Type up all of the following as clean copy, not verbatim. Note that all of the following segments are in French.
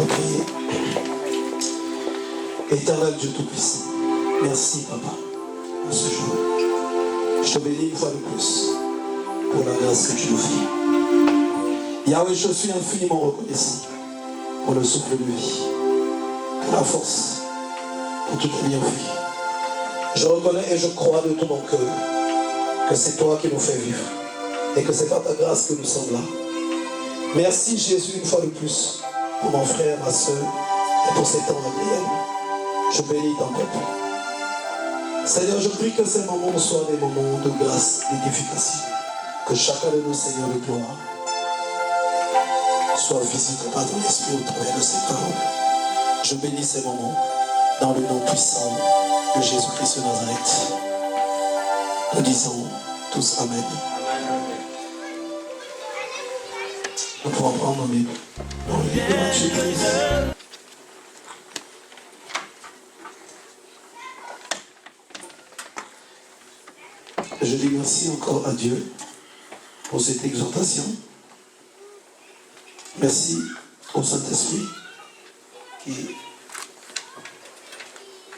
prier. Éternel Dieu Tout-Puissant, merci Papa pour ce jour. Je te bénis une fois de plus pour la grâce que tu nous fais. Yahweh, je suis infiniment reconnaissant pour le souffle de vie, pour la force, pour toute la bienfaits. Je reconnais et je crois de tout mon cœur que c'est toi qui nous fais vivre et que c'est par ta grâce que nous sommes là. Merci Jésus une fois de plus pour mon frère, ma soeur et pour ces temps de prière. Je bénis ton peuple. Seigneur, je prie que ces moments soient des moments de grâce, d'édification. Que chacun de nos seigneurs de gloire soit visité par ton esprit au travers de ces paroles. Je bénis ces moments dans le nom puissant de Jésus-Christ de Nazareth. Nous disons tous Amen. Nous pouvons prendre nos Bibles dans le livre de Matthieu 13. Je dis merci encore à Dieu pour cette exhortation. Merci au Saint-Esprit qui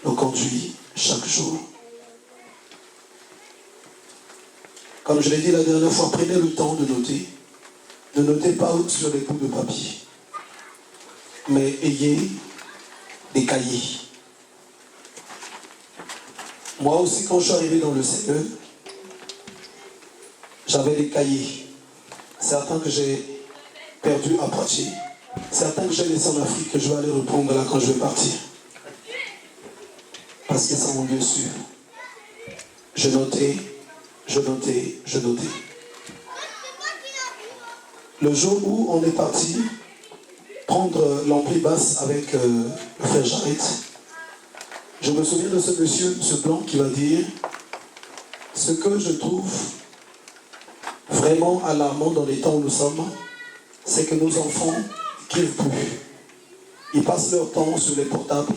nous conduit chaque jour. Comme je l'ai dit la dernière fois, prenez le temps de noter. Ne notez pas sur les bouts de papier, mais ayez des cahiers. Moi aussi, quand je suis arrivé dans le Seigneur, j'avais des cahiers. Certains que j'ai perdus à Poitiers, certains que j'ai laissés en Afrique, que je vais aller reprendre là quand je vais partir. Parce que c'est mon lieu sûr. Je notais. Le jour où on est parti prendre l'ampli basse avec le frère Jarret, je me souviens de ce monsieur, ce blanc qui va dire ce que je trouve vraiment alarmant dans les temps où nous sommes, c'est que nos enfants n'écrivent plus. Ils passent leur temps sur les portables,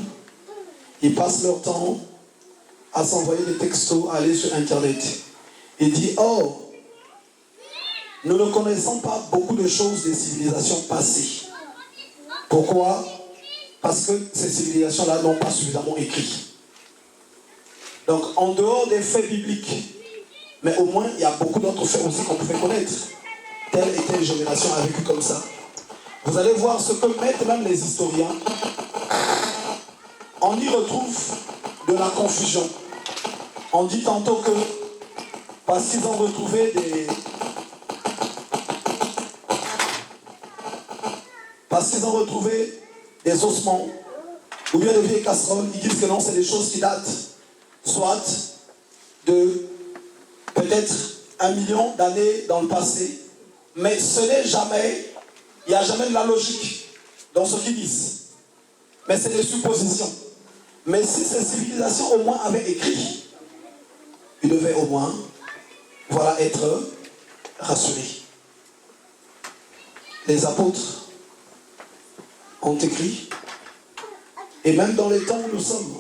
ils passent leur temps à s'envoyer des textos, à aller sur Internet. Il dit, oh, nous ne connaissons pas beaucoup de choses des civilisations passées. Pourquoi? Parce que ces civilisations-là n'ont pas suffisamment écrit. Donc, en dehors des faits bibliques, mais au moins, il y a beaucoup d'autres faits aussi qu'on pouvait connaître. Telle et telle génération a vécu comme ça. Vous allez voir ce que mettent même les historiens. On y retrouve de la confusion. On dit tantôt que parce qu'ils ont retrouvé des ossements ou bien des vieilles casseroles, ils disent que non, c'est des choses qui datent soit de peut-être 1 million d'années dans le passé, mais ce n'est jamais, il n'y a jamais de la logique dans ce qu'ils disent. Mais c'est des suppositions. Mais si ces civilisations au moins avaient écrit, ils devaient au moins être rassurés. Les apôtres ont écrit, et même dans les temps où nous sommes,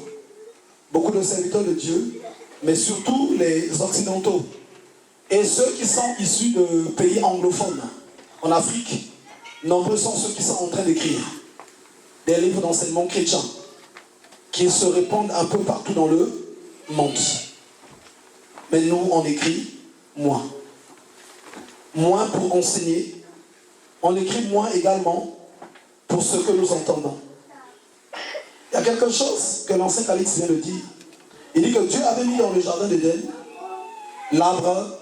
beaucoup de serviteurs de Dieu, mais surtout les occidentaux, et ceux qui sont issus de pays anglophones, en Afrique, nombreux sont ceux qui sont en train d'écrire des livres d'enseignement chrétien, qui se répandent un peu partout dans le monde. Mais nous, on écrit moins. Moins pour enseigner. On écrit moins également pour ce que nous entendons. Il y a quelque chose que l'ancien Calix vient de dire. Il dit que Dieu avait mis dans le jardin d'Éden l'arbre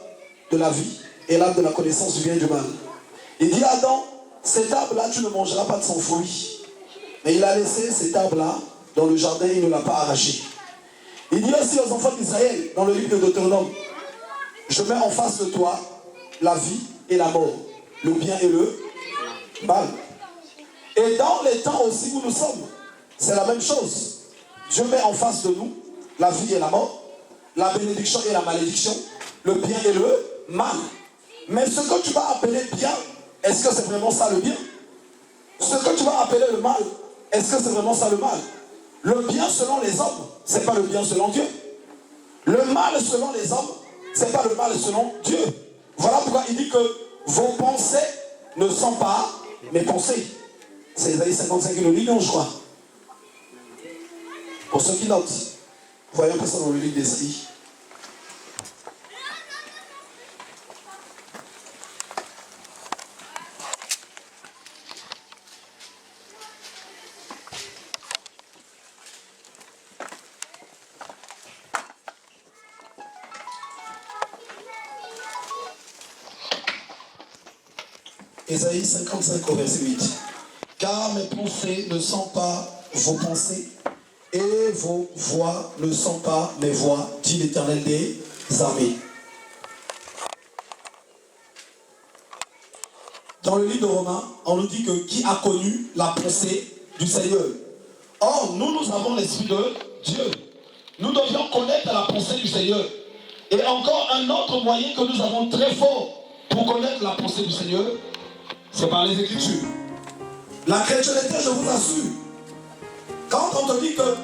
de la vie et l'arbre de la connaissance du bien et du mal. Il dit à Adam, cet arbre-là, tu ne mangeras pas de son fruit. Mais il a laissé cet arbre-là dans le jardin, il ne l'a pas arraché. Il dit aussi aux enfants d'Israël, dans le livre de Deutéronome, je mets en face de toi la vie et la mort, le bien et le mal. Et dans les temps aussi où nous sommes, c'est la même chose. Dieu met en face de nous la vie et la mort, la bénédiction et la malédiction, le bien et le mal. Mais ce que tu vas appeler bien, est-ce que c'est vraiment ça le bien? Ce que tu vas appeler le mal, est-ce que c'est vraiment ça le mal? Le bien selon les hommes, c'est pas le bien selon Dieu. Le mal selon les hommes, c'est pas le mal selon Dieu. Voilà pourquoi il dit que vos pensées ne sont pas mes pensées. C'est Ésaïe 55 et le livre, je crois. Pour ceux qui notent, voyons un peu ça dans le livre d'Ésaïe. Ésaïe 55 au verset 8. Car mes pensées ne sont pas vos pensées, et vos voix ne sont pas mes voix, dit l'Éternel des armées. Dans le livre de Romains, on nous dit que qui a connu la pensée du Seigneur. Or, nous avons l'Esprit de Dieu. Nous devions connaître la pensée du Seigneur. Et encore un autre moyen que nous avons très fort pour connaître la pensée du Seigneur, c'est par les Écritures. La chrétienté, je vous assure, quand on te dit que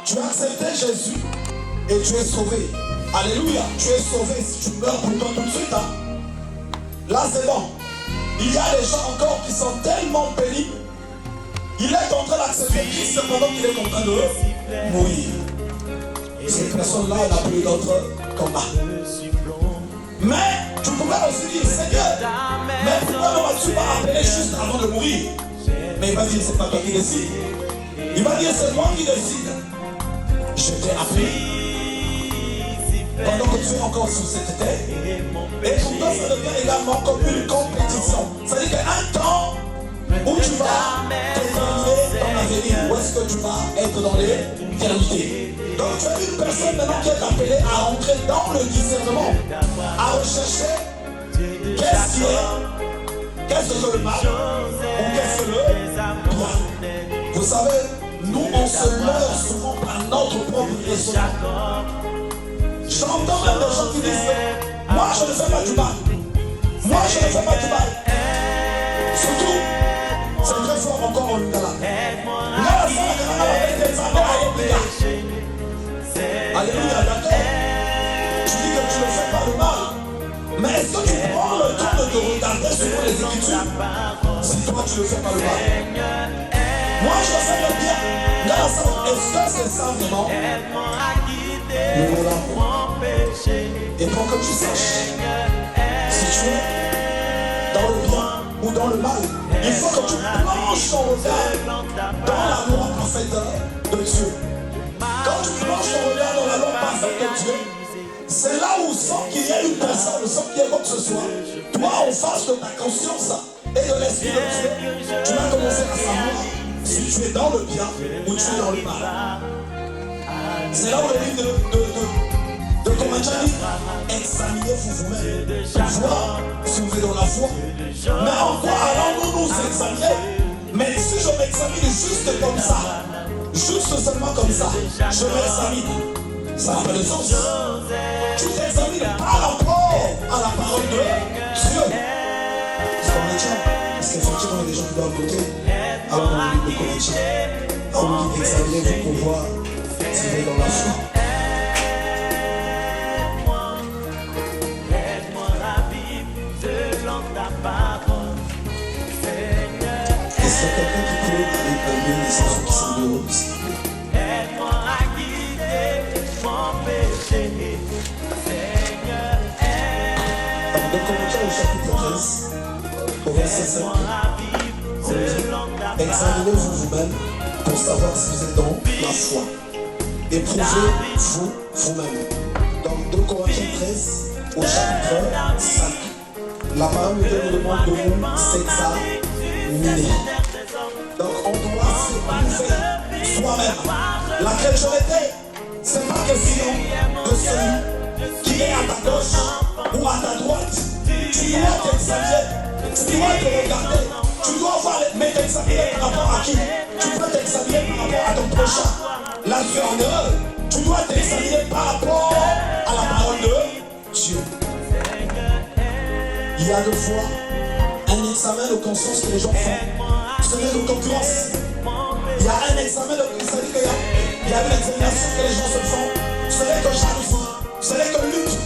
tu as accepté Jésus et tu es sauvé, alléluia, tu es sauvé, si tu meurs pour toi tout de suite, hein, là c'est bon. Il y a des gens encore qui sont tellement pénibles. Il est en train d'accepter Christ cependant qu'il est en train de mourir. Cette personne-là, elle n'a plus d'autres combats. Mais tu pourrais aussi dire, Seigneur, mais pourquoi ne m'as-tu pas appelé juste avant de mourir? Mais il va dire, c'est pas toi qui décide. Il va dire, c'est moi qui décide. Je t'ai appelé pendant que tu es encore sur cette terre. Et pour toi, ça devient également comme une compétition. C'est-à-dire qu'un temps où tu vas déterminer ton avenir, où est-ce que tu vas être dans l'éternité. Donc tu es une personne maintenant qui est appelée à rentrer dans le discernement, à rechercher qu'est-ce qui est, qu'est-ce que le mal ou qu'est-ce que le bien. Vous savez, nous on se meurt souvent par notre propre raisonnement. J'entends même des gens qui disent, moi je ne fais pas du mal. Moi je ne fais pas du mal. Surtout, c'est très fort encore en Lingala. Alléluia, d'accord. Tu dis que tu ne fais pas le mal. Mais est-ce que tu prends le temps de te regarder sur les Écritures si toi tu ne fais pas le mal? Moi je fais le bien. Est-ce que c'est ça vraiment? Le voilà. Et pour que tu saches si tu es dans le bien ou dans le mal, il faut que tu plonges ton regard dans la loi parfaite de Dieu. Quand tu plonges ton regard dans la loi parfaite de Dieu, c'est là où, sans qu'il y ait une personne, sans qu'il y ait quoi que ce soit, toi, en face de ta conscience et de l'Esprit de Dieu, tu vas commencer à savoir si tu es dans le bien ou tu es dans le mal. C'est là où le livre de Corinthiens dit, examinez-vous vous-même, voir si vous êtes dans la foi. Mais en quoi allons-nous nous examiner? Mais si je m'examine juste comme ça, juste seulement comme ça, je m'examine, ça n'a pas de sens. Tu t'examines par rapport à la parole de Dieu. Parce qu'effectivement, il y a des gens qui doivent voter. Alors, dans le livre de Corinthiens, on dit examinez-vous pour voir si vous êtes dans la foi. Est-ce qu'il y a quelqu'un qui peut avec une licence qui sont de haut? Aide-moi à quitter mon péché, Seigneur. Donc, Corinthiens au chapitre 13, au verset 5, examinez-vous vous-même pour savoir si vous êtes dans la foi. Éprouvez-vous vous-même. Donc, 2 Corinthiens 13, au chapitre 5. La parole de Dieu nous demande de nous s'examiner. Donc on doit s'éprouver soi-même. La chrétienté, c'est pas question de celui qui est à ta gauche ou à ta droite. Tu dois t'examiner, tu dois te regarder, tu dois voir, mais t'examiner par rapport à qui? Tu peux t'examiner par rapport à ton prochain. Là tu es en erreur. Tu dois t'examiner par rapport à la parole de Dieu. Il y a deux fois un examen de conscience que les gens font. Ce n'est de concurrence. Il y a un examen de conscience. Il y a une examination que les gens se font. Ce n'est que jalousie. Ce n'est que lutte.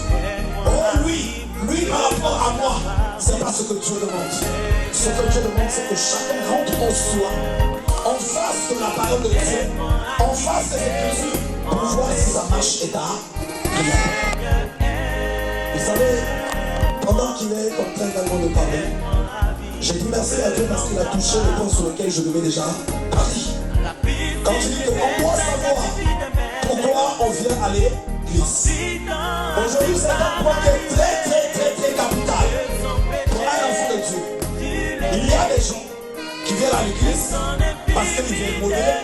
Oh lui par rapport à moi, c'est pas ce que Dieu demande. Ce Ce que Dieu demande, c'est que chacun rentre en soi, en face de la parole de Dieu, en face des Écritures, pour voir si ça marche et ta prière. Vous savez, pendant qu'il est en train également de parler, j'ai dit merci à Dieu parce qu'il a touché le point sur lequel je devais déjà parler. Quand il dit qu'on doit savoir pourquoi on vient à l'église. Aujourd'hui, c'est un point qui est très capital pour un enfant de Dieu. Il y a des gens qui viennent à l'église parce qu'ils viennent modérer.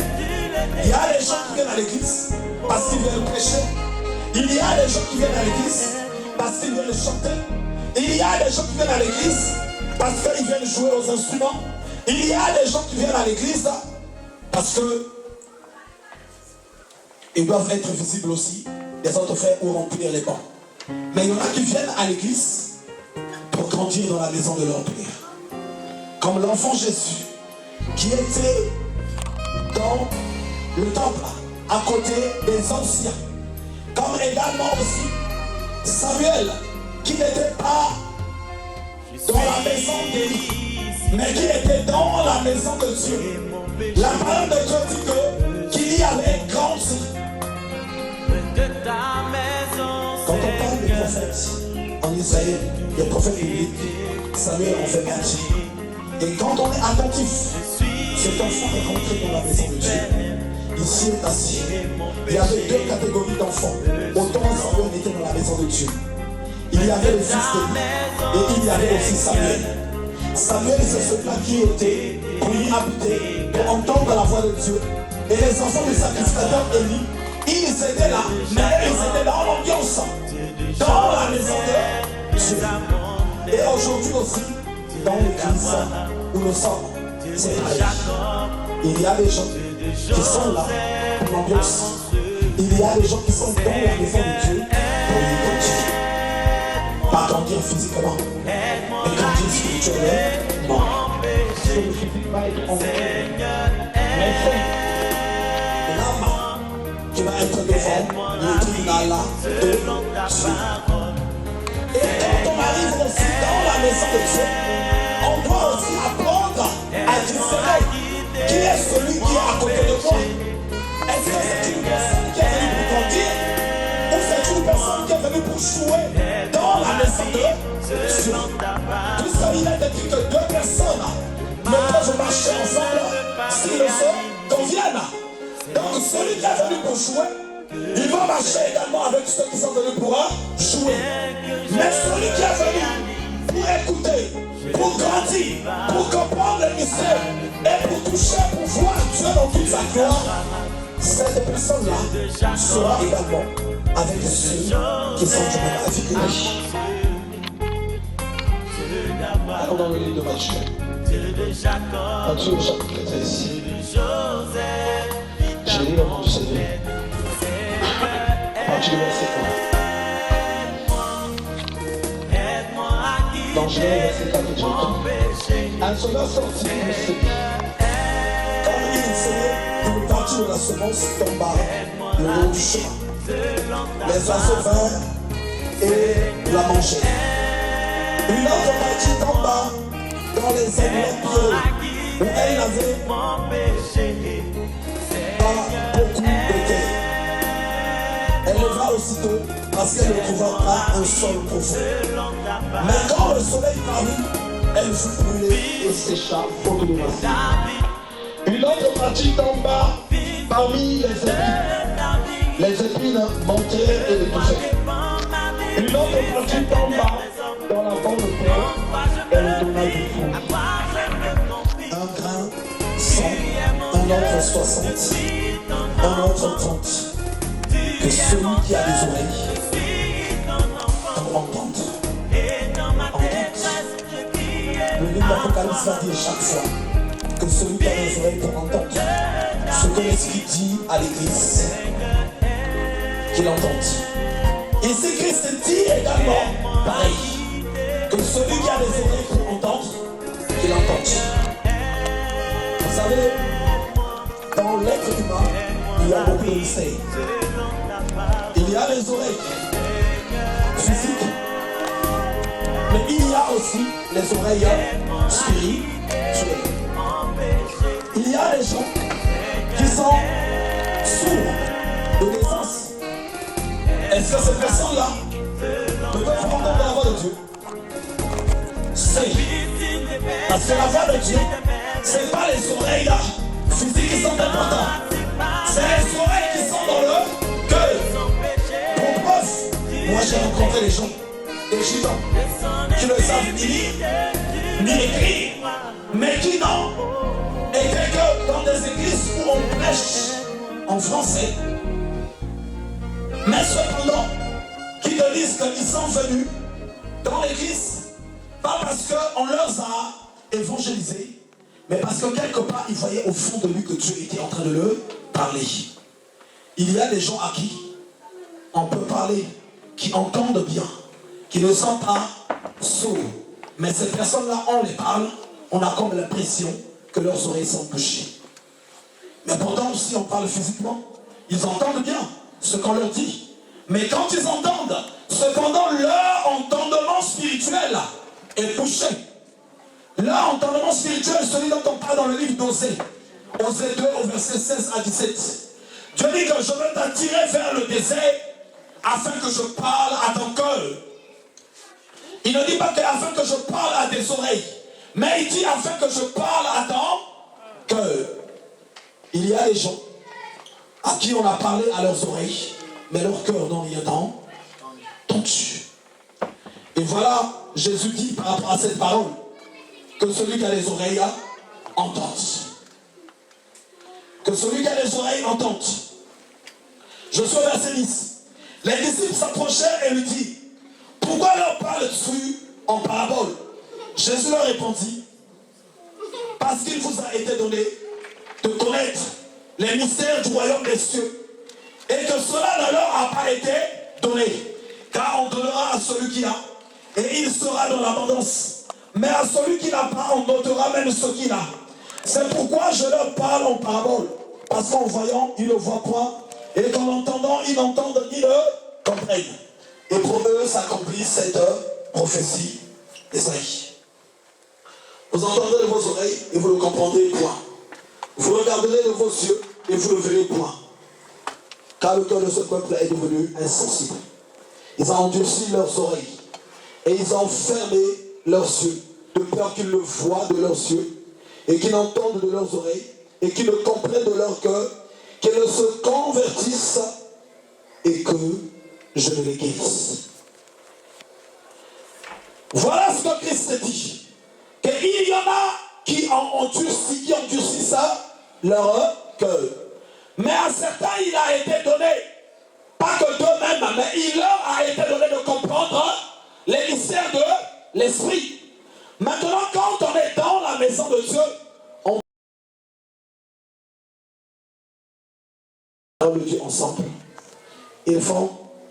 Il y a des gens qui viennent à l'église parce qu'ils viennent prêcher. Il y a des gens qui viennent à l'église parce qu'ils viennent chanter. Il y a des gens qui viennent à l'église parce qu'ils viennent jouer aux instruments. Il y a des gens qui viennent à l'église parce que ils doivent être visibles aussi, les autres frères, ou remplir les bancs. Mais il y en a qui viennent à l'église pour grandir dans la maison de leur Père. Comme l'enfant Jésus, qui était dans le temple, à côté des anciens. Comme également aussi Samuel, qui n'était pas dans la maison d'Élie, mais qui était dans la maison de Dieu. La parole de Dieu dit qu'il y avait grand. Quand on parle des prophètes en Israël, les prophètes bibliques, Samuel en fait partie. Et quand on est attentif, cet enfant est rentré dans la maison de Dieu. Ici est assis. Il y avait deux catégories d'enfants. Autant Samuel était dans la maison de Dieu. Il y avait le fils d'Élie et il y avait aussi Samuel. Samuel, c'est celui-là qui était pour y habiter, pour entendre la voix de Dieu. Et les enfants du sacrificateur Élie, ils étaient là, mais ils étaient dans l'ambiance, dans la maison de Dieu. Et aujourd'hui aussi, dans l'église où nous sommes, c'est pareil. Il y a des gens qui sont là pour l'ambiance. Il y a des gens qui sont dans la maison de Dieu pour y grandir. Pas grandir physiquement, mais grandir spirituellement. Non. Je ne suffit pas être en mais c'est l'âme qui va être devant le tribunal de Dieu. Et quand on arrive aussi dans la maison de Dieu, on doit aussi apprendre à discerner qui est celui qui est à côté de toi. Est-ce que c'est une personne qui est venue pour grandir ou c'est une personne qui est venue pour jouer dans la maison de Dieu? Puisqu'il est écrit que deux personnes ne peuvent marcher ensemble s'ils ne se conviennent. Donc celui qui est venu pour jouer, il va marcher également avec ceux qui sont venus pour jouer. Mais celui qui est venu pour écouter, pour grandir, pour comprendre le mystère et pour toucher, pour voir Dieu dans toute sa gloire, cette personne-là sera également avec ceux qui sont du même avis. Allons dans le livre de Matthieu. Matthieu au chapitre 13. Je lis le nom du Seigneur. Matthieu verset 1. Dans Genèse verset 4 et 5. Un soldat sortit de ce pays. Quand il essayait, une partie de la semence tomba le long du chemin. Les oiseaux vinrent et la mangèrent. Une autre partie tomba dans les endroits pieux où elle n'avait pas beaucoup de terre. Elle leva aussitôt parce qu'elle ne trouva pas un sol profond. Mais quand le soleil parut, elle fut brûlée et sécha faute de racines. Une autre partie tomba parmi les épines. Les épines montèrent et l'étouffèrent. Une autre partie tomba dans la bonne terre, elle donna du fruit. Un grain, 100, un autre 60, un autre 30. Que celui qui a des oreilles entende. Le livre d'Apocalypse va dire chaque fois que celui qui a des oreilles pour entendre ce que l'Esprit dit à l'Église, qu'il entende. Et c'est Christ dit également pareil, que celui qui a des oreilles pour entendre, qu'il entende. Vous savez, dans l'être humain, il y a beaucoup de mystères. Il y a les oreilles physiques, mais il y a aussi les oreilles spirituelles. Il y a des gens qui sont sourds de naissance. Est-ce que ces personnes-là ne peuvent entendre la voix de Dieu? C'est parce que la voix de Dieu, ce n'est pas les oreilles là, physiques qui sont importantes. C'est les oreilles qui sont dans le cœur. Pour preuve, moi j'ai rencontré des gens, des gitans, qui ne savent ni lire, ni écrire, mais qui n'ont été que dans des églises où on prêche en français, mais cependant, qui te disent qu'ils sont venus dans l'église, pas parce qu'on leur a évangélisé, mais parce que quelque part, ils voyaient au fond de lui que Dieu était en train de leur parler. Il y a des gens à qui on peut parler, qui entendent bien, qui ne sont pas sourds. Mais ces personnes-là, on les parle, on a comme l'impression que leurs oreilles sont bouchées. Mais pourtant, si on parle physiquement, ils entendent bien ce qu'on leur dit. Mais quand ils entendent, cependant, leur entendement spirituel est bouché. Leur entendement spirituel, celui dont on parle dans le livre d'Osée, Osée 2 au verset 16 à 17. Dieu dit que je veux t'attirer vers le désert afin que je parle à ton cœur. Il ne dit pas que afin que je parle à tes oreilles, mais il dit afin que je parle à ton cœur. Il y a des gens à qui on a parlé à leurs oreilles, mais leur cœur n'ont rien entendu. Et voilà, Jésus dit par rapport à cette parole, que celui qui a les oreilles entende. Que celui qui a les oreilles entende. Je suis au verset 10. Les disciples s'approchèrent et lui dirent, pourquoi leur parles-tu en parabole? Jésus leur répondit, parce qu'il vous a été donné de connaître les mystères du royaume des cieux, et que cela ne leur a pas été donné, car on donnera à celui qui a, et il sera dans l'abondance. Mais à celui qui n'a pas, on notera même ce qu'il a. C'est pourquoi je leur parle en parabole, parce qu'en voyant, ils ne voient point, et qu'en entendant, ils n'entendent ni ne comprennent. Et pour eux s'accomplit cette prophétie d'Ésaïe. Vous entendrez de vos oreilles et vous ne comprendrez point. Vous regarderez de vos yeux et vous ne verrez point. Car le cœur de ce peuple est devenu insensible. Ils ont endurci leurs oreilles et ils ont fermé leurs yeux, de peur qu'ils ne voient de leurs yeux et qu'ils n'entendent de leurs oreilles et qu'ils ne comprennent de leur cœur, qu'ils ne se convertissent et que je ne les guérisse. Voilà ce que Christ dit. Qu'il y en a qui endurcissent leur cœur. Mais à certains, il a été donné, pas que d'eux-mêmes, mais il leur a été donné de comprendre les mystères de l'esprit. Maintenant, quand on est dans la maison de Dieu, on parle de Dieu ensemble. Ils font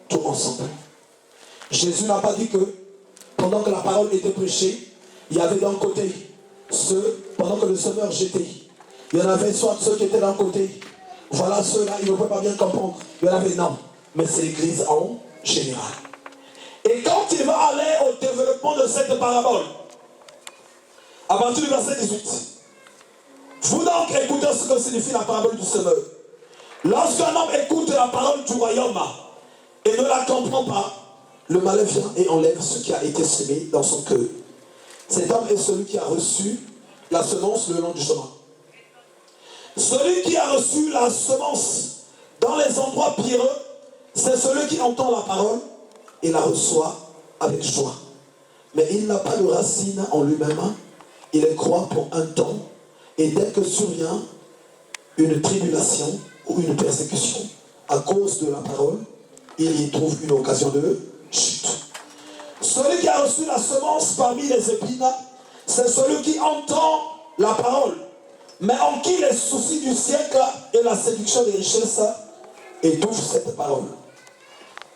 tout ensemble. Jésus n'a pas dit que pendant que la parole était prêchée, il y avait d'un côté ceux, pendant que le semeur jetait, il y en avait soit ceux qui étaient d'un côté, voilà ceux-là, ils ne pouvaient pas bien comprendre. Il y en avait non, mais c'est l'église en général. Et quand il va aller au développement de cette parabole, à partir du verset 18, vous donc écoutez ce que signifie la parabole du semeur. Lorsqu'un homme écoute la parole du royaume et ne la comprend pas, le malheur vient et enlève ce qui a été semé dans son cœur. Cet homme est celui qui a reçu la semence le long du chemin. Celui qui a reçu la semence dans les endroits pierreux, c'est celui qui entend la parole et la reçoit avec joie. Mais il n'a pas de racine en lui-même, il est croit pour un temps, et dès que survient une tribulation ou une persécution à cause de la parole, il y trouve une occasion de chute. Celui qui a reçu la semence parmi les épines, c'est celui qui entend la parole, mais en qui les soucis du siècle et la séduction des richesses étouffent cette parole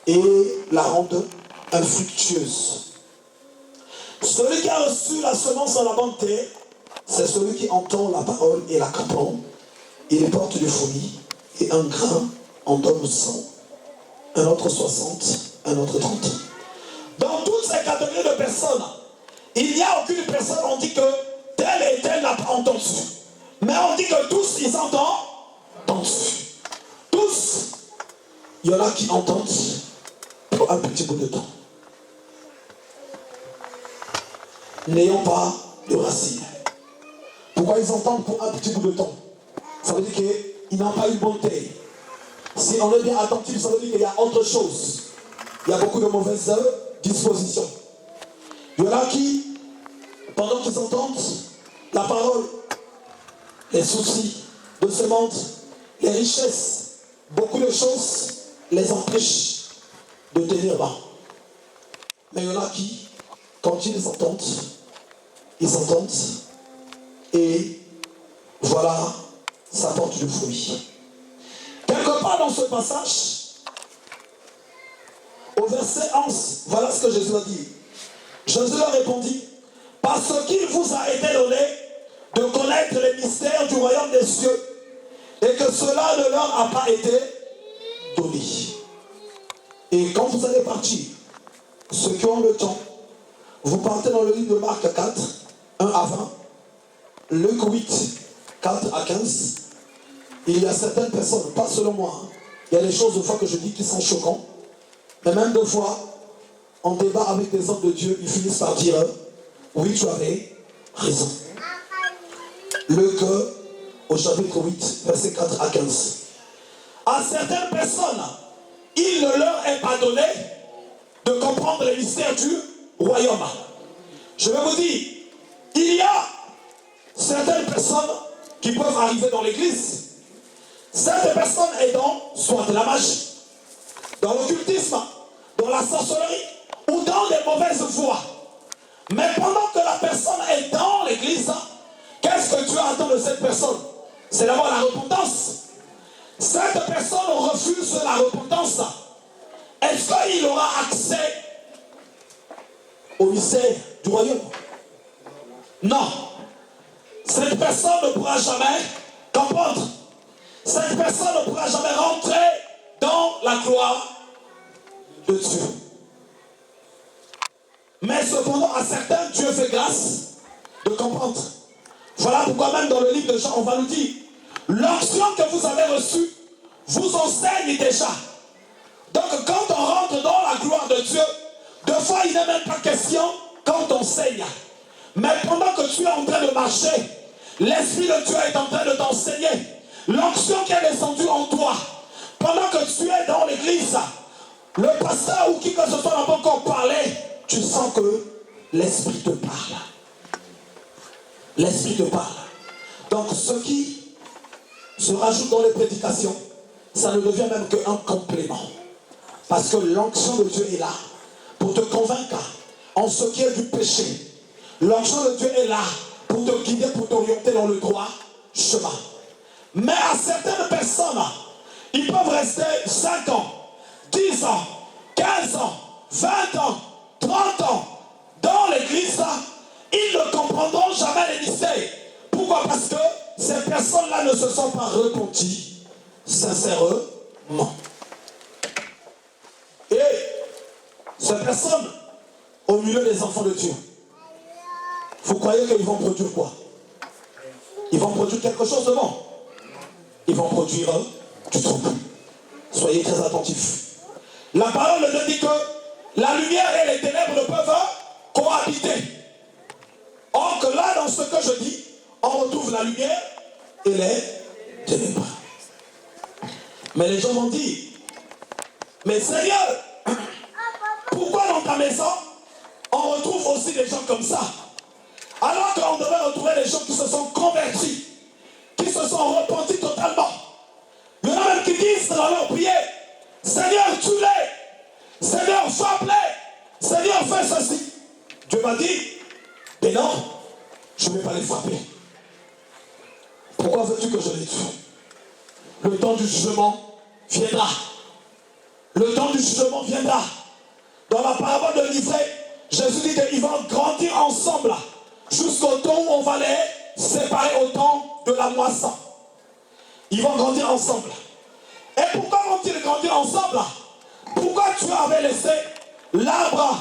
et la rendent infructueuse. Celui qui a reçu la semence en la bonne terre, c'est celui qui entend la parole et la comprend. Il porte du fruit, et un grain en donne 100, un autre 60, un autre 30. Dans toutes ces catégories de personnes, Il n'y a aucune personne, on dit que tel et tel n'a pas entendu. Mais on dit que tous, ils entendent. Tous. Il y en a qui entendent pour un petit bout de temps. N'ayons pas de racines. Pourquoi ils entendent pour un petit bout de temps? Ça veut dire qu'ils n'ont pas une bonne taille. Si on est bien attentif, ça veut dire qu'il y a autre chose. Il y a beaucoup de mauvaises dispositions. Il y en a qui, pendant qu'ils entendent la parole, les soucis de ce monde, les richesses, beaucoup de choses les empêchent de tenir bas. Mais il y en a qui, quand ils entendent et voilà, ça porte du fruit. Quelque part dans ce passage, au verset 11, voilà ce que Jésus a dit. Jésus leur répondit, parce qu'il vous a été donné de connaître les mystères du royaume des cieux, et que cela ne leur a pas été donné. Et quand vous allez partir, ceux qui ont le temps, vous partez dans le livre de Marc 4, 1 à 20, Luc 8, 4 à 15. Il y a certaines personnes, pas selon moi, hein, il y a des choses de fois que je dis qui sont choquantes, mais même deux fois, en débat avec des hommes de Dieu, ils finissent par dire, oui, tu avais raison. Luc au chapitre 8, verset 4 à 15. À certaines personnes, il ne leur est pas donné de comprendre les mystères du royaume. Je vais vous dire, il y a certaines personnes qui peuvent arriver dans l'église. Cette personne est dans soit la magie, dans l'occultisme, dans la sorcellerie ou dans des mauvaises voies. Mais pendant que la personne est dans l'église, qu'est-ce que Dieu attend de cette personne? C'est d'abord la repentance. Cette personne refuse la repentance. Est-ce qu'il aura accès au mystère du royaume? Non. Cette personne ne pourra jamais comprendre. Cette personne ne pourra jamais rentrer dans la gloire de Dieu. Mais cependant, à certains, Dieu fait grâce de comprendre. Voilà pourquoi même dans le livre de Jean, on va nous dire, l'onction que vous avez reçue vous enseigne déjà. Donc quand on rentre dans la gloire de Dieu, deux fois il n'est même pas question quand on enseigne. Mais pendant que tu es en train de marcher, l'Esprit de Dieu est en train de t'enseigner. L'onction qui est descendue en toi, pendant que tu es dans l'église, le pasteur ou qui que ce soit n'a pas encore parlé, tu sens que l'Esprit te parle. L'Esprit te parle. Donc ce qui se rajoute dans les prédications, ça ne devient même qu'un complément. Parce que l'onction de Dieu est là pour te convaincre en ce qui est du péché. L'onction de Dieu est là pour te guider, pour t'orienter dans le droit chemin. Mais à certaines personnes, ils peuvent rester 5 ans, 10 ans, 15 ans, 20 ans, 30 ans dans l'église, ils ne comprendront jamais les mystères. Pourquoi? Parce que ces personnes-là ne se sont pas repenties sincèrement. Et ces personnes, au milieu des enfants de Dieu, vous croyez qu'ils vont produire quoi? Ils vont produire quelque chose de bon. Ils vont produire du trouble. Soyez très attentifs. La parole de Dieu dit que la lumière et les ténèbres ne peuvent cohabiter. Or que là, dans ce que je dis, on retrouve la lumière et les ténèbres. Mais les gens vont dire, mais Seigneur, pourquoi dans ta maison, on retrouve aussi des gens comme ça? Alors qu'on devait retrouver des gens qui se sont convertis, qui se sont repentis totalement. Il y en a même qui disent dans leur prière, Seigneur, tue-les, Seigneur, frappe-les, Seigneur, fais ceci. Dieu m'a dit, mais non, je ne vais pas les frapper. Pourquoi veux-tu que je les tue? Le temps du jugement viendra. Le temps du jugement viendra. Dans la parabole de l'ivraie, Jésus dit qu'ils vont grandir ensemble jusqu'au temps où on va les séparer au temps de la moisson. Ils vont grandir ensemble. Et pourquoi vont-ils grandir ensemble? Pourquoi tu avais laissé l'arbre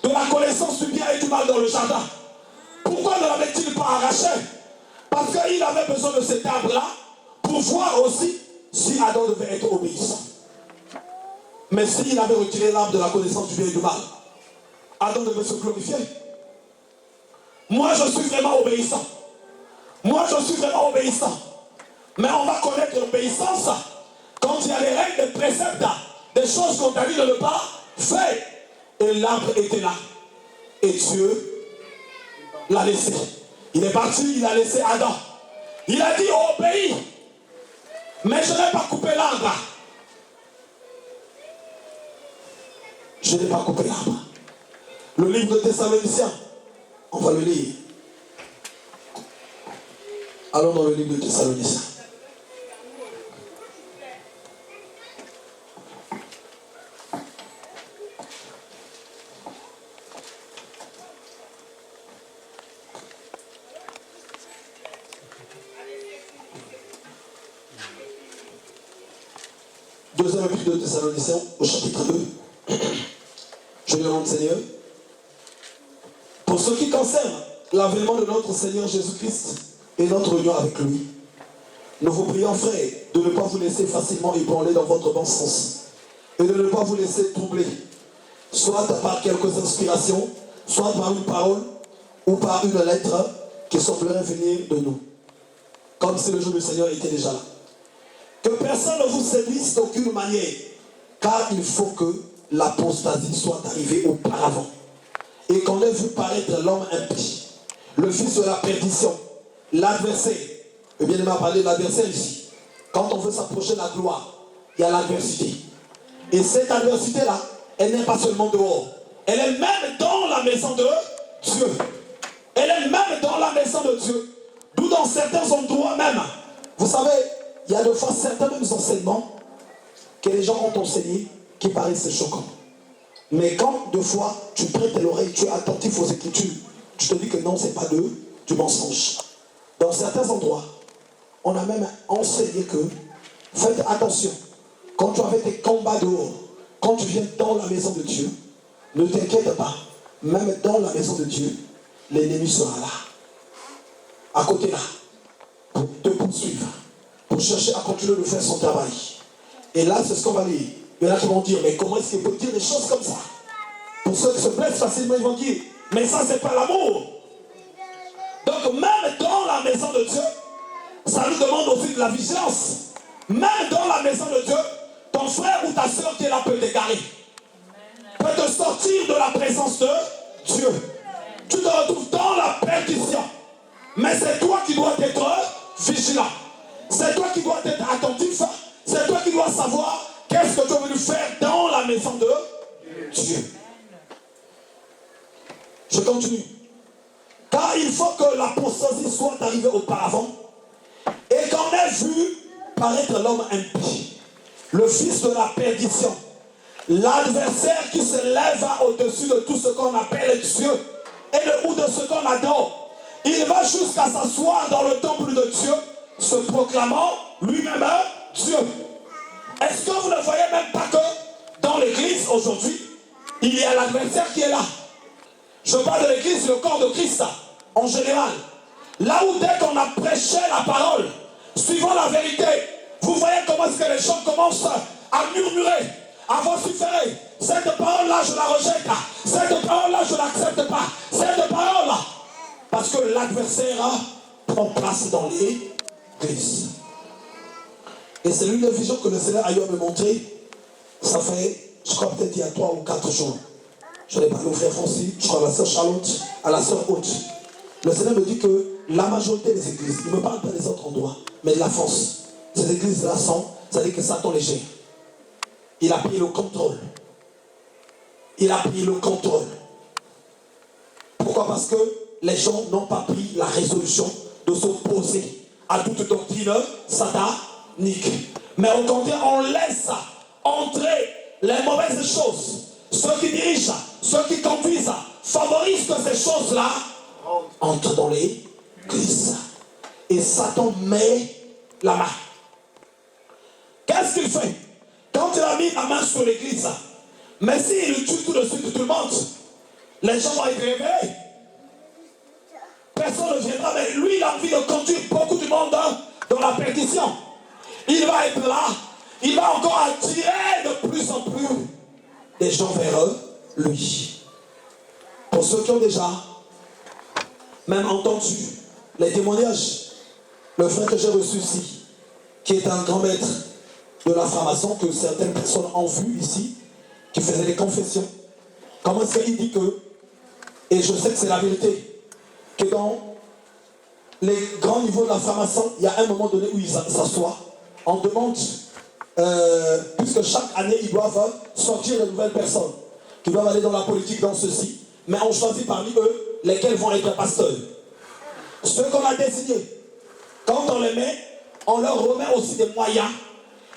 de la la connaissance du bien et du mal dans le jardin. Pourquoi ne l'avait-il pas arraché? Parce qu'il avait besoin de cet arbre-là pour voir aussi si Adam devait être obéissant. Mais s'il avait retiré l'arbre de la connaissance du bien et du mal, Adam devait se glorifier. Moi, je suis vraiment obéissant. Moi, je suis vraiment obéissant. Mais on va connaître l'obéissance quand il y a les règles, des préceptes, des choses qu'on t'a dit de ne pas faire. Et l'arbre était là. Et Dieu l'a laissé. Il est parti, il a laissé Adam. Il a dit, obéis. Mais je n'ai pas coupé l'arbre. Je n'ai pas coupé l'arbre. Le livre de Thessaloniciens, on va le lire. Allons dans le livre de Thessaloniciens. Deuxième épître de Thessaloniciens, au chapitre 2. Je le rends Seigneur. Pour ce qui concerne l'avènement de notre Seigneur Jésus-Christ et notre union avec lui, nous vous prions, frères, de ne pas vous laisser facilement ébranler dans votre bon sens et de ne pas vous laisser troubler, soit par quelques inspirations, soit par une parole ou par une lettre qui semblerait venir de nous, comme si le jour du Seigneur était déjà là. Que personne ne vous séduise d'aucune manière, car il faut que l'apostasie soit arrivée auparavant et qu'on ait vu paraître l'homme impie, le fils de la perdition, l'adversaire. Et bien, il m'a parlé de l'adversaire ici. Quand on veut s'approcher de la gloire, il y a l'adversité. Et cette adversité-là, elle n'est pas seulement dehors, elle est même dans la maison de Dieu. Elle est même dans la maison de Dieu. D'où dans certains endroits même, vous savez, il y a de fois certains mêmes enseignements que les gens ont enseignés qui paraissent choquants. Mais quand de fois tu prêtes l'oreille, tu es attentif aux Écritures, tu te dis que non, ce n'est pas du mensonge. Dans certains endroits, on a même enseigné que faites attention, quand tu avais tes combats dehors, quand tu viens dans la maison de Dieu, ne t'inquiète pas, même dans la maison de Dieu, l'ennemi sera là, à côté là, pour te poursuivre, pour chercher à continuer de faire son travail. Et là, c'est ce qu'on va lire. Il y en a qui vont dire, mais comment est-ce qu'il peut dire des choses comme ça? Pour ceux qui se blessent facilement, ils vont dire, mais ça, c'est pas l'amour. Donc, même dans la maison de Dieu, ça nous demande aussi de la vigilance. Même dans la maison de Dieu, ton frère ou ta soeur qui est là peut t'égarer, peut te sortir de la présence de Dieu. Tu te retrouves dans la perdition. Mais c'est toi qui dois être vigilant. C'est toi qui dois être attentif. C'est toi qui dois savoir qu'est-ce que tu es venu faire dans la maison de Dieu. Je continue. Car il faut que l'apostasie soit arrivée auparavant et qu'on ait vu paraître l'homme impie, le fils de la perdition, l'adversaire qui se lève au-dessus de tout ce qu'on appelle Dieu ou de ce qu'on adore. Il va jusqu'à s'asseoir dans le temple de Dieu, se proclamant lui-même Dieu. Est-ce que vous ne voyez même pas que dans l'église aujourd'hui, il y a l'adversaire qui est là? Je parle de l'église, le corps de Christ en général. Là où dès qu'on a prêché la parole, suivant la vérité, vous voyez comment est-ce que les gens commencent à murmurer, à vociférer. Cette parole-là, je la rejette. Cette parole-là, je ne l'accepte pas. Cette parole-là. Parce que l'adversaire prend place dans l'église. Et c'est l'une des visions que le Seigneur a eu à me montrer. Ça fait, je crois peut-être il y a 3 ou 4 jours. Je l'ai parlé au frère Francis, je crois à la sœur Charlotte, à la sœur Haute. Le Seigneur me dit que la majorité des églises, il ne me parle pas des autres endroits, mais de la France. Ces églises-là sont, c'est-à-dire que Satan les gère. Il a pris le contrôle. Il a pris le contrôle. Pourquoi? Parce que les gens n'ont pas pris la résolution de s'opposer à toute doctrine satanique. Mais au contraire, on laisse entrer les mauvaises choses. Ceux qui dirigent, ceux qui conduisent, favorisent que ces choses-là entrent dans l'église. Et Satan met la main. Qu'est-ce qu'il fait? Quand il a mis la main sur l'église, mais s'il tue tout de suite tout le monde, Les gens vont être réveillés. Personne ne viendra, mais lui, il a envie de conduire beaucoup de monde dans la perdition. Il va être là. Il va encore attirer de plus en plus des gens vers lui. Pour ceux qui ont déjà même entendu les témoignages, le frère que j'ai reçu ici, qui est un grand maître de la franc-maçon, que certaines personnes ont vu ici, qui faisait des confessions. Comment est-ce qu'il dit que, et je sais que c'est la vérité, que dans les grands niveaux de la franc-maçon, il y a un moment donné où ils s'assoient, on demande, puisque chaque année ils doivent sortir de nouvelles personnes, qui doivent aller dans la politique, dans ceci, mais on choisit parmi eux lesquels vont être pasteurs. Ceux qu'on a désignés, quand on les met, on leur remet aussi des moyens.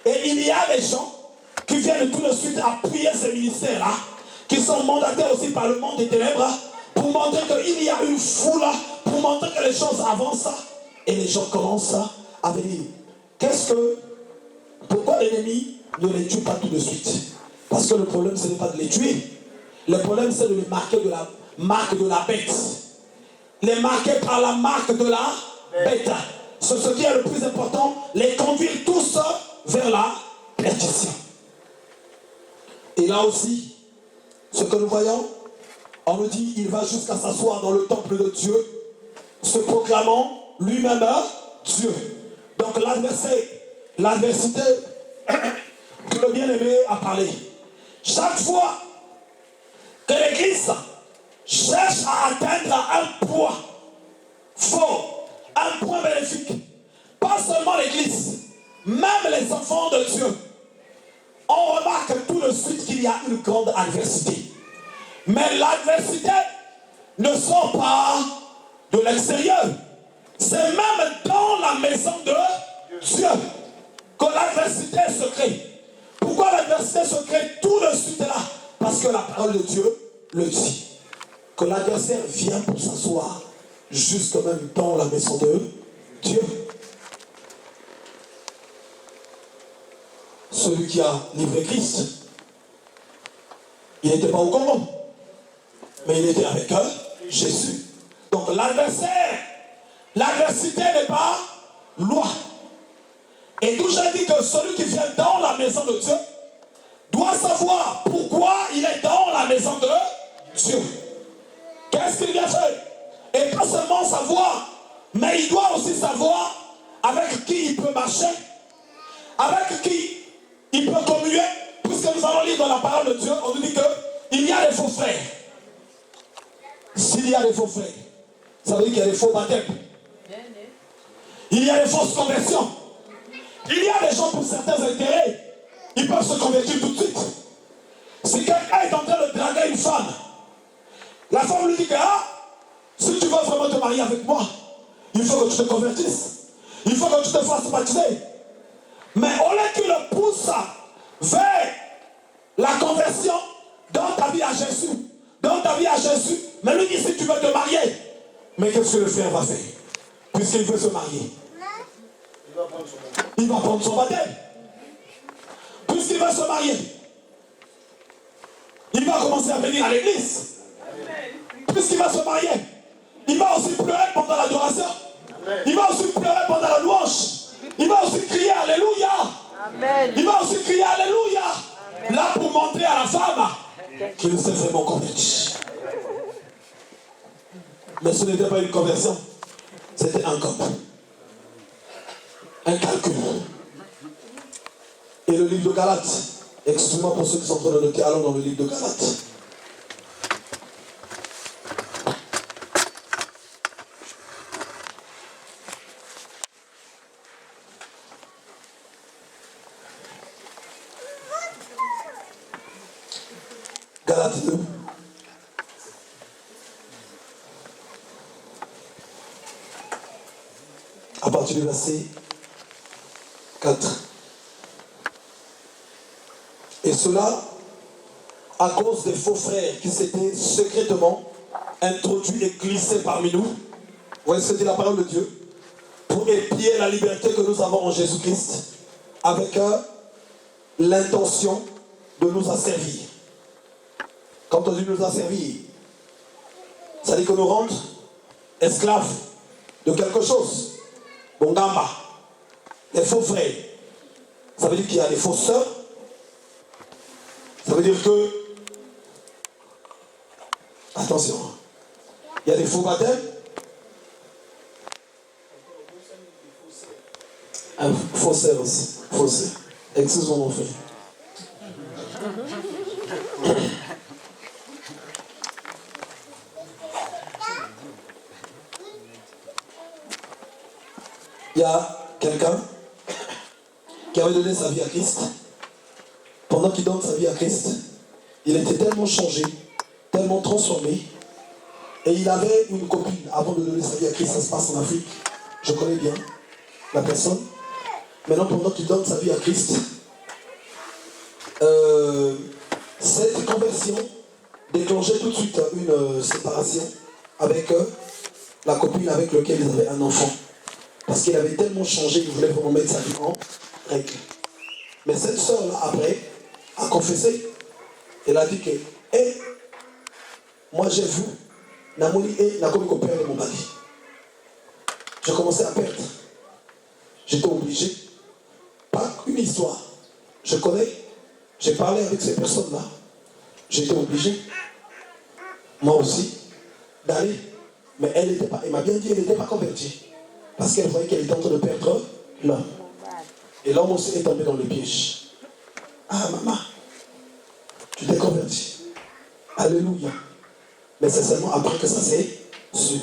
Et il y a des gens qui viennent tout de suite appuyer ces ministères-là, qui sont mandatés aussi par le monde des ténèbres, pour montrer qu'il y a une foule, pour montrer que les choses avancent, et les gens commencent à venir. Pourquoi l'ennemi ne les tue pas tout de suite? Parce que le problème, ce n'est pas de les tuer. Le problème, c'est de les marquer de la marque de la bête. Les marquer par la marque de la bête. C'est ce qui est le plus important, les conduire tous vers la perdition. Et là aussi, ce que nous voyons, on nous dit, il va jusqu'à s'asseoir dans le temple de Dieu, se proclamant lui-même Dieu. Donc l'adversité, que le bien-aimé a parlé. Chaque fois que l'Église cherche à atteindre un point fort, un point bénéfique, pas seulement l'Église, même les enfants de Dieu, on remarque tout de suite qu'il y a une grande adversité. Mais l'adversité ne sort pas de l'extérieur. C'est même dans la maison de Dieu que l'adversité se crée. Pourquoi l'adversité se crée tout de suite là? Parce que la parole de Dieu le dit. Que l'adversaire vient pour s'asseoir juste même dans la maison de Dieu. Celui qui a livré Christ, il n'était pas au combat, mais il était avec Jésus. Donc l'adversaire, l'adversité n'est pas loi. Et d'où j'ai dit que celui qui vient dans la maison de Dieu doit savoir pourquoi il est dans la maison de Dieu. Qu'est-ce qu'il vient faire? Et pas seulement savoir, mais il doit aussi savoir avec qui il peut marcher, avec qui il peut communier, puisque nous allons lire dans la parole de Dieu, on nous dit qu'il y a des faux frères. S'il y a des faux frères, ça veut dire qu'il y a des faux baptêmes. Il y a des fausses conversions. Il y a des gens pour certains intérêts, ils peuvent se convertir tout de suite. Si quelqu'un est en train de draguer une femme, la femme lui dit que si tu veux vraiment te marier avec moi, il faut que tu te convertisses. Il faut que tu te fasses baptiser. Mais au lieu qu'il le pousse vers la conversion dans ta vie à Jésus, mais lui dit si tu veux te marier, mais qu'est-ce que le frère va faire? Puisqu'il veut se marier, il va prendre son baptême. Puisqu'il veut se marier, il va commencer à venir à l'église. Puisqu'il va se marier, il va aussi pleurer pendant l'adoration. Il va aussi pleurer pendant la louange. Il va aussi crier Alléluia. Amen. Il va aussi crier Alléluia. Amen. Là pour montrer à la femme qu'il s'est vraiment converti. Mais ce n'était pas une conversion, c'était un cop. Un calcul. Et le livre de Galates, excusez-moi pour ceux qui sont en train de noter, allons dans le livre de Galates. Galates 2. À partir du verset 4. Et cela à cause des faux frères qui s'étaient secrètement introduits et glissés parmi nous. Vous voyez ce que dit la parole de Dieu? Pour épier la liberté que nous avons en Jésus-Christ avec l'intention de nous asservir. Quand on dit nous asservir, Ça dit que nous rendons esclaves de quelque chose. Bongamba, les faux frères. Ça veut dire qu'il y a des fausses sœurs. Ça veut dire que, attention, il y a des faux baptêmes. Un faussaire aussi. Faussaire. Excusez-moi mon frère. Il y a quelqu'un qui avait donné sa vie à Christ. Pendant qu'il donne sa vie à Christ, il était tellement changé, tellement transformé. Et il avait une copine avant de donner sa vie à Christ. Ça se passe en Afrique. Je connais bien la personne. Maintenant, pendant qu'il donne sa vie à Christ, cette conversion déclenchait tout de suite une séparation avec la copine avec laquelle ils avaient un enfant. Parce qu'il avait tellement changé, il voulait vraiment mettre sa vie en règle. Mais cette sœur-là, après, a confessé. Elle a dit que, moi j'ai vu, Namoni et Nakomi Kopère de mon mari. J'ai commencé à perdre. J'étais obligé. Pas une histoire. Je connais. J'ai parlé avec ces personnes-là. J'étais obligé, moi aussi, d'aller. Mais elle n'était pas, elle m'a bien dit, elle n'était pas convertie. Parce qu'elle voyait qu'elle était en train de perdre l'homme. Et l'homme aussi est tombé dans le piège. Ah, maman, tu t'es converti. Alléluia. Mais c'est seulement après que ça s'est su.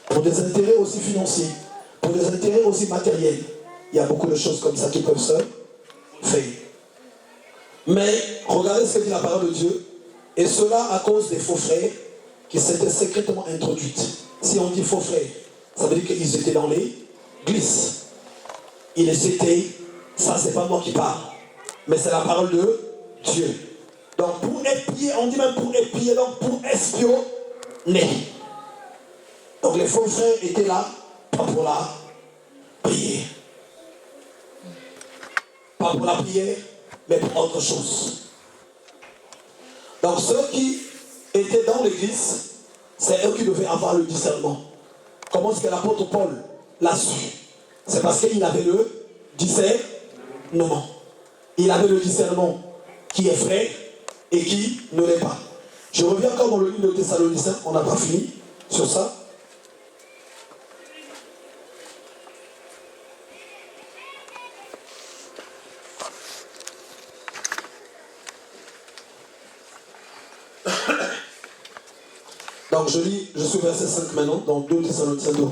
Pour des intérêts aussi financiers, pour des intérêts aussi matériels, il y a beaucoup de choses comme ça qui peuvent se faire. Mais regardez ce que dit la parole de Dieu. Et cela à cause des faux frères qui s'étaient secrètement introduits. Si on dit faux frères, ça veut dire qu'ils étaient dans l'église. Ils étaient, ça c'est pas moi qui parle, mais c'est la parole de Dieu. Donc pour épier, on dit même pour épier, donc pour espionner. Donc les faux frères étaient là, pas pour la prière. Pas pour la prière, mais pour autre chose. Donc ceux qui étaient dans l'église, c'est eux qui devaient avoir le discernement. Comment est-ce que l'apôtre Paul l'a su? C'est parce qu'il avait le discernement. Il avait le discernement qui est vrai et qui ne l'est pas. Je reviens encore dans le livre de Thessaloniciens, on n'a pas fini sur ça. Donc je lis, je suis au verset 5 maintenant, dans 2 Thessaloniciens 2.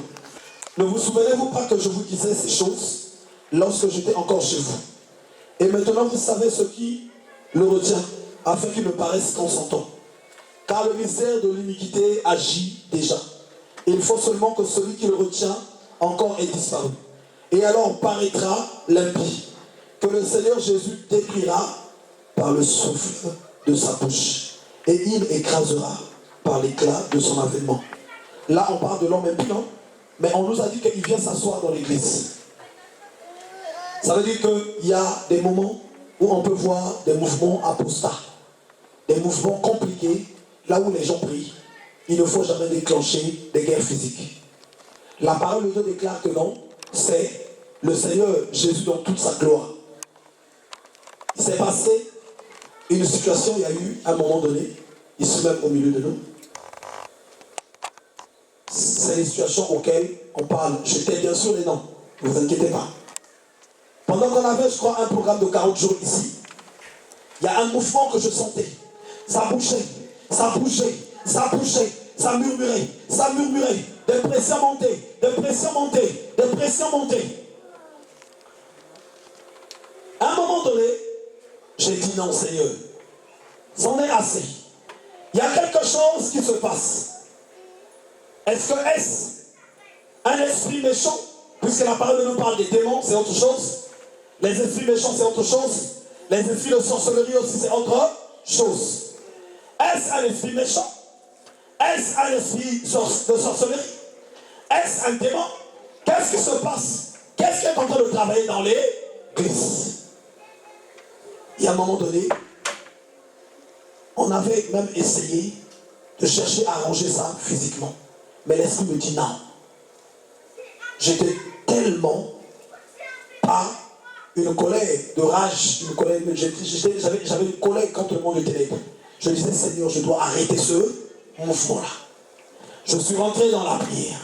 Ne vous souvenez-vous pas que je vous disais ces choses lorsque j'étais encore chez vous? Et maintenant vous savez ce qui le retient, afin qu'il me paraisse consentant. Car le mystère de l'iniquité agit déjà. Il faut seulement que celui qui le retient encore ait disparu. Et alors paraîtra l'impie, que le Seigneur Jésus détruira par le souffle de sa bouche. Et il écrasera par l'éclat de son avènement. Là, on parle de l'homme impie, non? Mais on nous a dit qu'il vient s'asseoir dans l'église. Ça veut dire qu'il y a des moments où on peut voir des mouvements apostats, des mouvements compliqués, là où les gens prient. Il ne faut jamais déclencher des guerres physiques. La parole de Dieu déclare que non, c'est le Seigneur Jésus dans toute sa gloire. Il s'est passé une situation, il y a eu à un moment donné, ici même au milieu de nous. C'est les situations auxquelles on parle. Je tais bien sûr les noms, ne vous inquiétez pas. Pendant qu'on avait, je crois, un programme de 40 jours ici, il y a un mouvement que je sentais. Ça bougeait, ça bougeait, ça bougeait, ça murmurait, ça murmurait. Des pressions montées, des pressions montées, des pressions montées. À un moment donné, j'ai dit non, Seigneur, c'en est assez. Il y a quelque chose qui se passe. Est-ce un esprit méchant? Puisque la parole nous parle des démons, c'est autre chose. Les esprits méchants, c'est autre chose. Les esprits de sorcellerie aussi, c'est autre chose. Est-ce un esprit méchant? Est-ce un esprit de sorcellerie? Est-ce un démon? Qu'est-ce qui se passe? Qu'est-ce qui est en train de travailler dans l'église? Il y a un moment donné, on avait même essayé de chercher à arranger ça physiquement. Mais l'esprit me dit non. J'étais tellement pas une colère de rage, une colère, j'avais une colère contre le monde de ténèbres. Je disais, Seigneur, je dois arrêter ce mouvement-là. Je suis rentré dans la prière.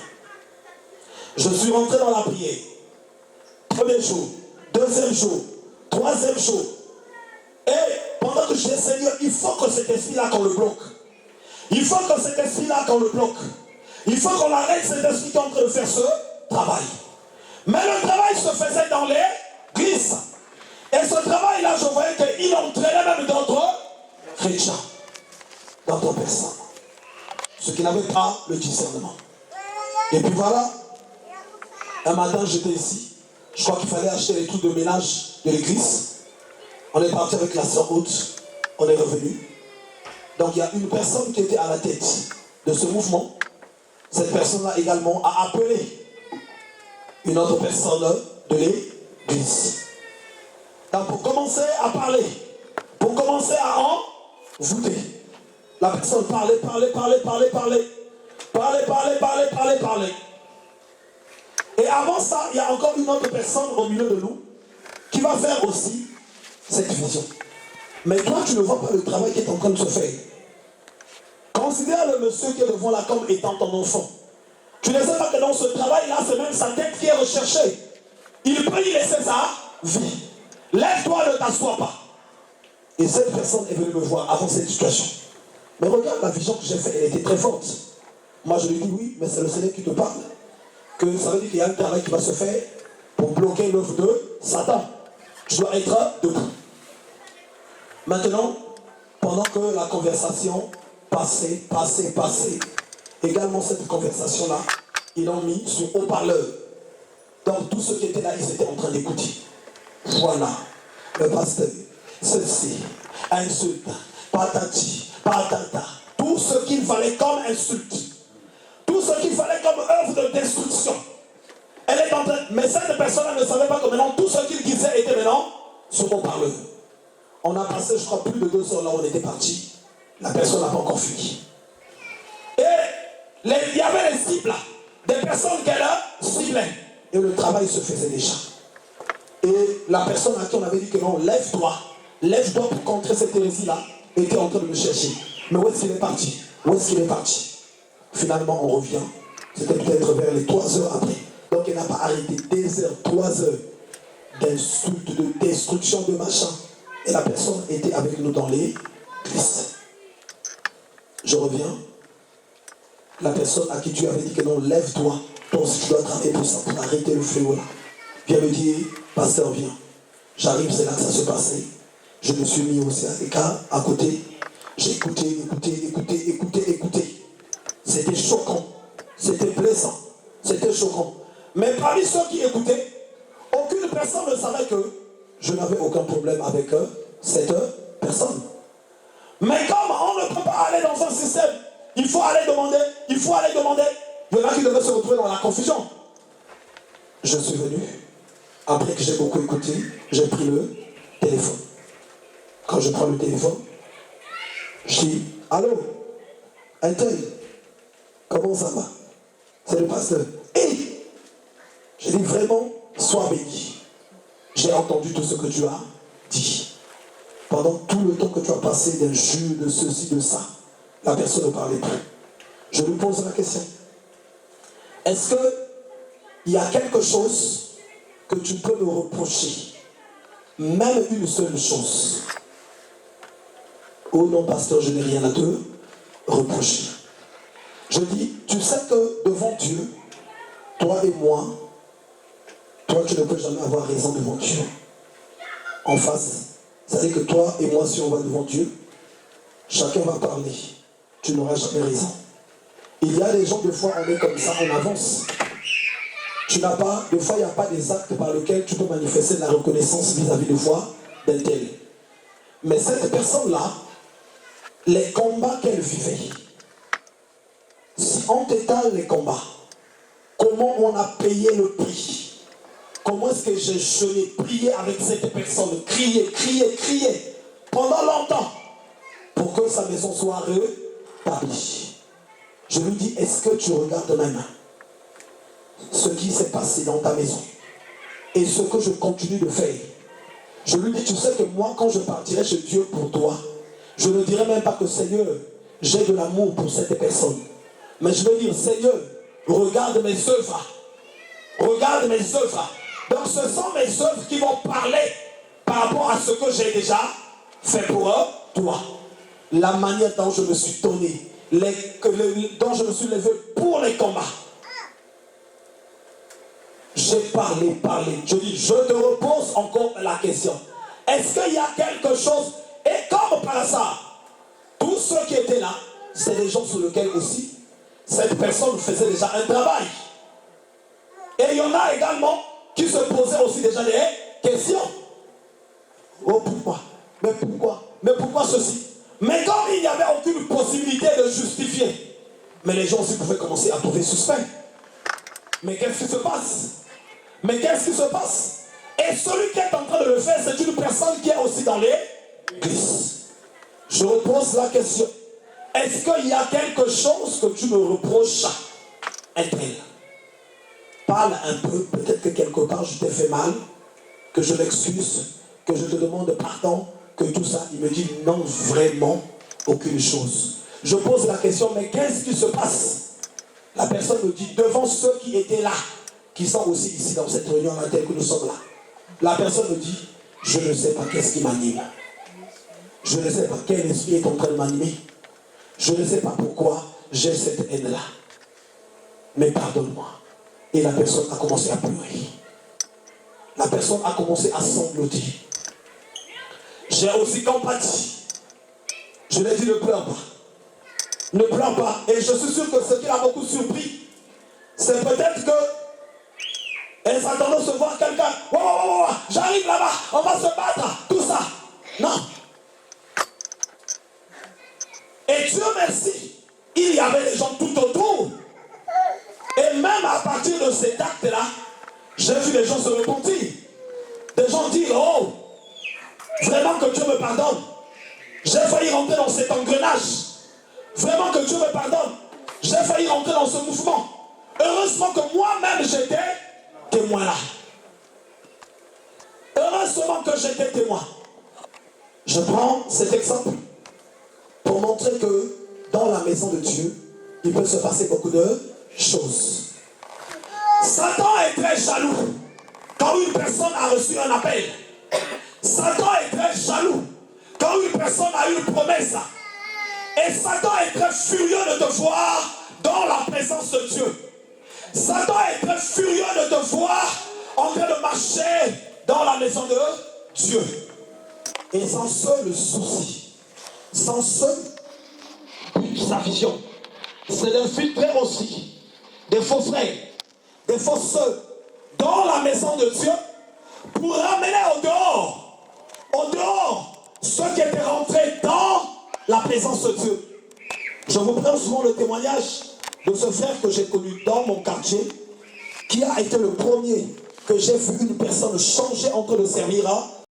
Je suis rentré dans la prière. Premier jour, deuxième jour, troisième jour. Et pendant que je disais, Seigneur, il faut que cet esprit-là qu'on le bloque. Il faut que cet esprit-là qu'on le bloque. Il faut qu'on arrête cet esprit qui est en train de faire ce travail. Mais le travail se faisait dans l'église. Et ce travail-là, je voyais qu'il entraînait même d'autres chrétiens, d'autres personnes. Ceux qui n'avaient pas le discernement. Et puis voilà, un matin j'étais ici. Je crois qu'il fallait acheter les trucs de ménage de l'église. On est parti avec la sœur Haute. On est revenu. Donc il y a une personne qui était à la tête de ce mouvement. Cette personne-là également a appelé une autre personne de l'église. Donc pour commencer à parler, pour commencer à envoûter, la personne parlait. Et avant ça, il y a encore une autre personne au milieu de nous qui va faire aussi cette vision. Mais toi, tu ne vois pas le travail qui est en train de se faire. Considère le monsieur qui est devant la comme étant ton enfant. Tu ne sais pas que dans ce travail-là, c'est même sa tête qui est recherchée. Il peut y laisser sa vie. Lève-toi, ne t'assois pas. Et cette personne est venue me voir avant cette situation. Mais regarde la vision que j'ai faite, elle était très forte. Moi, je lui dis oui, mais c'est le Seigneur qui te parle. Que ça veut dire qu'il y a un travail qui va se faire pour bloquer l'œuvre de Satan. Tu dois être debout. Maintenant, pendant que la conversation passait, également cette conversation-là, ils l'ont mis sur haut-parleur. Donc tous ceux qui étaient là, ils étaient en train d'écouter. Voilà, le pasteur, ceci, insulte, patati, patata, tout ce qu'il fallait comme insulte, tout ce qu'il fallait comme œuvre de destruction. Elle est en train, mais cette personne-là ne savait pas que maintenant tout ce qu'il disait était maintenant sur haut-parleur. On a passé, je crois, plus de 2 heures là où on était parti. La personne n'a pas encore fui. Et il y avait les cibles là, des personnes qu'elle ciblait. Et le travail se faisait déjà. Et la personne à qui on avait dit que non, lève-toi pour contrer cette hérésie-là, était en train de me chercher. Mais où est-ce qu'il est parti? Finalement, on revient. C'était peut-être vers les 3 heures après. Donc, il n'a pas arrêté 2 heures, 3 heures d'insultes, de destruction, de machin. Et la personne était avec nous dans l'église. Je reviens. La personne à qui tu avais dit que non, lève-toi. Toi aussi, tu dois travailler pour ça, pour arrêter le fléau là. Viens me dire, pasteur, viens. J'arrive, c'est là que ça se passait. Je me suis mis aussi à l'écart, à côté. J'ai écouté. C'était choquant. C'était plaisant. C'était choquant. Mais parmi ceux qui écoutaient, aucune personne ne savait que je n'avais aucun problème avec cette personne. Mais comme on ne peut pas aller dans un système, il faut aller demander. Il y en a qui devaient se retrouver dans la confusion. Je suis venu. Après que j'ai beaucoup écouté, j'ai pris le téléphone. Quand je prends le téléphone, je dis, allô, un tel, comment ça va? C'est le pasteur. Et je dis vraiment, sois béni. J'ai entendu tout ce que tu as dit. Pendant tout le temps que tu as passé d'injures, de ceci, de ça, la personne ne parlait plus. Je lui pose la question. Est-ce qu'il y a quelque chose que tu peux me reprocher? Même une seule chose. Oh non, pasteur, je n'ai rien à te reprocher. Je dis, tu sais que devant Dieu, toi et moi, toi tu ne peux jamais avoir raison devant Dieu. En face, c'est-à-dire que toi et moi, si on va devant Dieu, chacun va parler. Tu n'auras jamais raison. Il y a des gens, des fois, on est comme ça, on avance. Tu n'as pas, des fois, il n'y a pas des actes par lesquels tu peux manifester de la reconnaissance vis-à-vis de foi d'un tel. Mais cette personne-là, les combats qu'elle vivait, si on t'étale les combats, comment on a payé le prix? Comment est-ce que j'ai jeûné, prié avec cette personne, crié pendant longtemps pour que sa maison soit rétabli. Je lui dis, est-ce que tu regardes même ce qui s'est passé dans ta maison et ce que je continue de faire? Je lui dis, tu sais que moi, quand je partirai chez Dieu pour toi, je ne dirai même pas que Seigneur, j'ai de l'amour pour cette personne. Mais je vais dire, Seigneur, regarde mes œuvres. Regarde mes œuvres. Donc ce sont mes œuvres qui vont parler par rapport à ce que j'ai déjà fait pour toi. La manière dont je me suis donné, dont je me suis levé pour les combats. J'ai parlé. Je dis, je te repose encore la question. Est-ce qu'il y a quelque chose? Et comme par hasard, tous ceux qui étaient là, c'est des gens sur lesquels aussi cette personne faisait déjà un travail. Et il y en a également qui se posaient aussi déjà des questions. Oh, pourquoi? Mais pourquoi ceci? Mais comme il n'y avait aucune possibilité de justifier, mais les gens aussi pouvaient commencer à trouver suspect. Mais qu'est-ce qui se passe? Et celui qui est en train de le faire, c'est une personne qui est aussi dans l'église. Je repose la question. Est-ce qu'il y a quelque chose que tu me reproches à elle? Parle un peu, peut-être que quelque part je t'ai fait mal, que je m'excuse, que je te demande pardon, que tout ça. Il me dit non, vraiment aucune chose. Je pose la question, mais qu'est-ce qui se passe? La personne me dit, devant ceux qui étaient là, qui sont aussi ici dans cette réunion à laquelle nous sommes là. La personne me dit, je ne sais pas qu'est-ce qui m'anime. Je ne sais pas quel esprit est en train de m'animer. Je ne sais pas pourquoi j'ai cette haine-là. Mais pardonne-moi. Et la personne a commencé à pleurer. La personne a commencé à sangloter. J'ai aussi compati. Je lui ai dit, ne pleure pas. Ne pleure pas. Et je suis sûr que ce qui l'a beaucoup surpris, c'est peut-être que elle s'attendait à se voir quelqu'un. Wow, j'arrive là-bas, on va se battre, tout ça. Non. Et Dieu merci, il y avait des gens tout autour. Et même à partir de cet acte-là, j'ai vu les gens se repentir. Des gens dire, oh, vraiment que Dieu me pardonne. J'ai failli rentrer dans cet engrenage. Vraiment que Dieu me pardonne. J'ai failli rentrer dans ce mouvement. Heureusement que moi-même j'étais témoin là. Heureusement que j'étais témoin. Je prends cet exemple pour montrer que dans la maison de Dieu, il peut se passer beaucoup de choses. Satan est très jaloux quand une personne a reçu un appel. Satan est très jaloux quand une personne a une promesse. Et Satan est très furieux de te voir dans la présence de Dieu. Satan est très furieux de te voir en train de marcher dans la maison de Dieu. Et sans seul souci, sans seul sa vision, c'est d'infiltrer aussi des faux frères, des fausses sœurs dans la maison de Dieu pour ramener au dehors, ceux qui étaient rentrés dans la présence de Dieu. Je vous prends souvent le témoignage de ce frère que j'ai connu dans mon quartier, qui a été le premier que j'ai vu une personne changer en train de servir